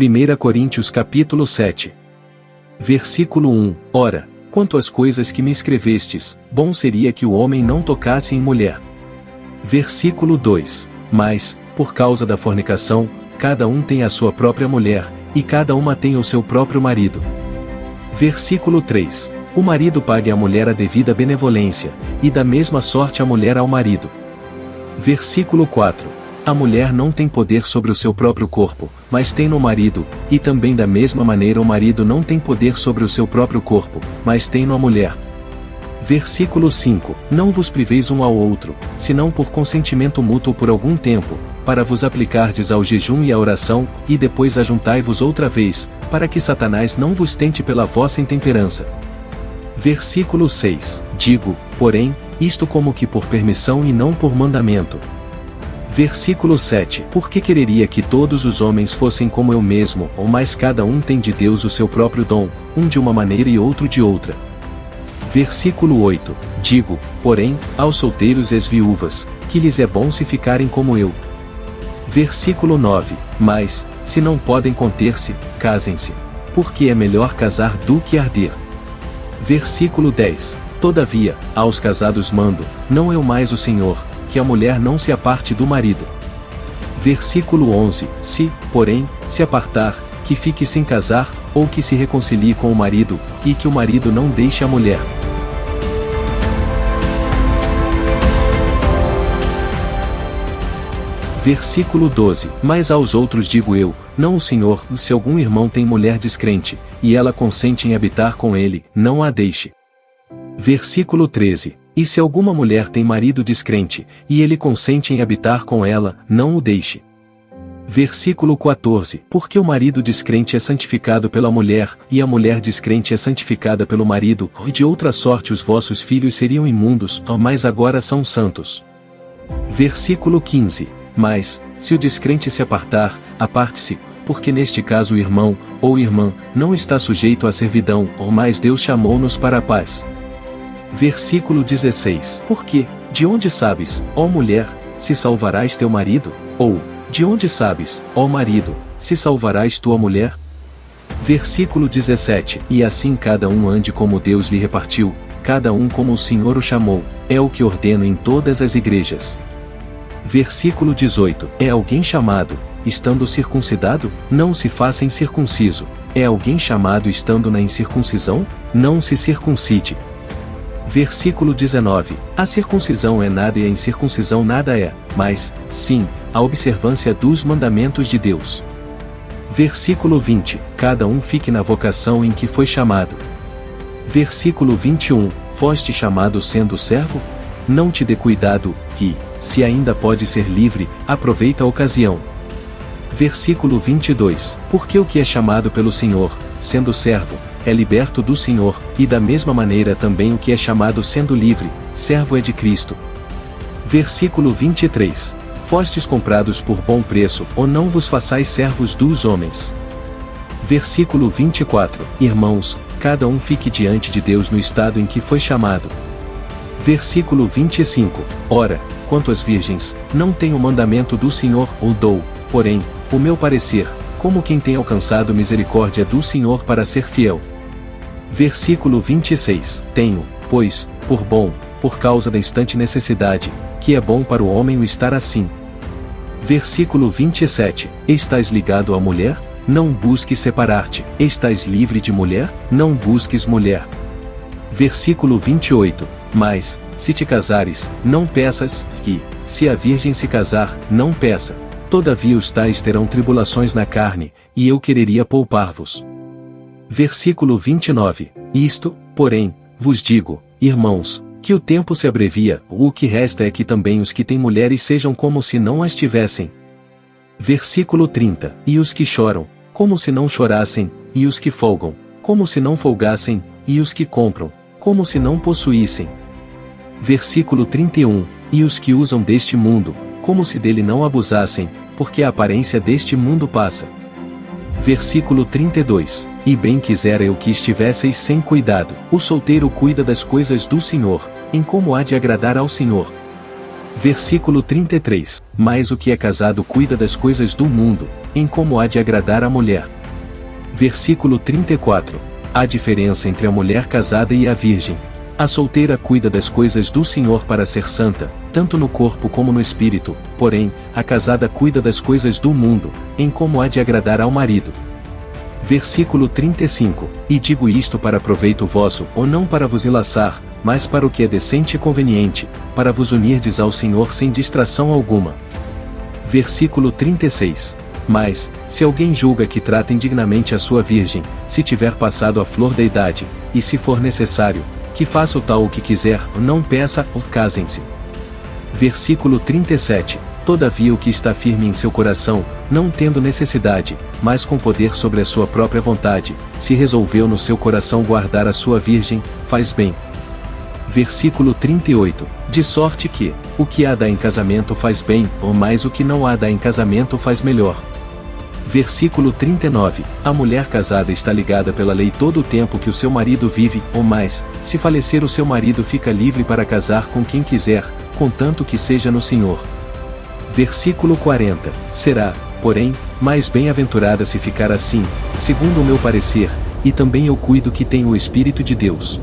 1 Coríntios capítulo 7. Versículo 1. Ora, quanto às coisas que me escrevestes, bom seria que o homem não tocasse em mulher. Versículo 2. Mas, por causa da fornicação, cada um tem a sua própria mulher, e cada uma tem o seu próprio marido. Versículo 3. O marido pague à mulher a devida benevolência, e da mesma sorte a mulher ao marido. Versículo 4. A mulher não tem poder sobre o seu próprio corpo, mas tem no marido, e também da mesma maneira o marido não tem poder sobre o seu próprio corpo, mas tem no a mulher. Versículo 5. Não vos priveis um ao outro, senão por consentimento mútuo por algum tempo, para vos aplicardes ao jejum e à oração, e depois ajuntai-vos outra vez, para que Satanás não vos tente pela vossa intemperança. Versículo 6. Digo, porém, isto como que por permissão e não por mandamento. Versículo 7. Porque quereria que todos os homens fossem como eu mesmo, ou mais cada um tem de Deus o seu próprio dom, um de uma maneira e outro de outra. Versículo 8. Digo, porém, aos solteiros e às viúvas, que lhes é bom se ficarem como eu. Versículo 9. Mas, se não podem conter-se, casem-se. Porque é melhor casar do que arder. Versículo 10. Todavia, aos casados mando, não eu mais o Senhor, que a mulher não se aparte do marido. Versículo 11. Se, porém, se apartar, que fique sem casar, ou que se reconcilie com o marido, e que o marido não deixe a mulher. Versículo 12. Mas aos outros digo eu, não o Senhor, se algum irmão tem mulher descrente, e ela consente em habitar com ele, não a deixe. Versículo 13. E se alguma mulher tem marido descrente, e ele consente em habitar com ela, não o deixe. Versículo 14. Porque o marido descrente é santificado pela mulher, e a mulher descrente é santificada pelo marido, e de outra sorte os vossos filhos seriam imundos, mas agora são santos. Versículo 15. Mas, se o descrente se apartar, aparte-se, porque neste caso o irmão, ou irmã, não está sujeito à servidão, mas Deus chamou-nos para a paz. Versículo 16. Porque, de onde sabes, ó mulher, se salvarás teu marido? Ou, de onde sabes, ó marido, se salvarás tua mulher? Versículo 17. E assim cada um ande como Deus lhe repartiu, cada um como o Senhor o chamou, é o que ordeno em todas as igrejas. Versículo 18. É alguém chamado, estando circuncidado? Não se faça incircunciso. É alguém chamado estando na incircuncisão? Não se circuncide. Versículo 19. A circuncisão é nada e a incircuncisão nada é, mas, sim, a observância dos mandamentos de Deus. Versículo 20. Cada um fique na vocação em que foi chamado. Versículo 21. Foste chamado sendo servo? Não te dê cuidado, e, se ainda pode ser livre, aproveita a ocasião. Versículo 22. Porque o que é chamado pelo Senhor, sendo servo, é liberto do Senhor, e da mesma maneira também o que é chamado sendo livre, servo é de Cristo. Versículo 23. Fostes comprados por bom preço, ou não vos façais servos dos homens. Versículo 24. Irmãos, cada um fique diante de Deus no estado em que foi chamado. Versículo 25. Ora, quanto às virgens, não tenho o mandamento do Senhor, ou dou, porém, o meu parecer, como quem tem alcançado misericórdia do Senhor para ser fiel. Versículo 26. Tenho, pois, por bom, por causa da instante necessidade, que é bom para o homem o estar assim. Versículo 27. Estás ligado à mulher? Não busques separar-te. Estás livre de mulher? Não busques mulher. Versículo 28. Mas, se te casares, não peças, e, se a virgem se casar, não peça. Todavia os tais terão tribulações na carne, e eu quereria poupar-vos. Versículo 29. Isto, porém, vos digo, irmãos, que o tempo se abrevia, o que resta é que também os que têm mulheres sejam como se não as tivessem. Versículo 30. E os que choram, como se não chorassem, e os que folgam, como se não folgassem, e os que compram, como se não possuíssem. Versículo 31. E os que usam deste mundo, como se dele não abusassem, porque a aparência deste mundo passa. Versículo 32. E bem quisera eu que estivesseis sem cuidado. O solteiro cuida das coisas do Senhor, em como há de agradar ao Senhor. Versículo 33. Mas o que é casado cuida das coisas do mundo, em como há de agradar a mulher. Versículo 34. Há diferença entre a mulher casada e a virgem. A solteira cuida das coisas do Senhor para ser santa, tanto no corpo como no espírito, porém, a casada cuida das coisas do mundo, em como há de agradar ao marido. Versículo 35. E digo isto para proveito vosso, ou não para vos enlaçar, mas para o que é decente e conveniente, para vos unirdes ao Senhor sem distração alguma. Versículo 36. Mas, se alguém julga que trata indignamente a sua virgem, se tiver passado a flor da idade, e se for necessário, que faça o tal o que quiser, não peça, ou casem-se. Versículo 37. Todavia o que está firme em seu coração, não tendo necessidade, mas com poder sobre a sua própria vontade, se resolveu no seu coração guardar a sua virgem, faz bem. Versículo 38. De sorte que, o que há dá em casamento faz bem, ou mais o que não há dá em casamento faz melhor. Versículo 39. A mulher casada está ligada pela lei todo o tempo que o seu marido vive, ou mais, se falecer o seu marido fica livre para casar com quem quiser, contanto que seja no Senhor. Versículo 40. Será, porém, mais bem-aventurada se ficar assim, segundo o meu parecer, e também eu cuido que tenho o Espírito de Deus.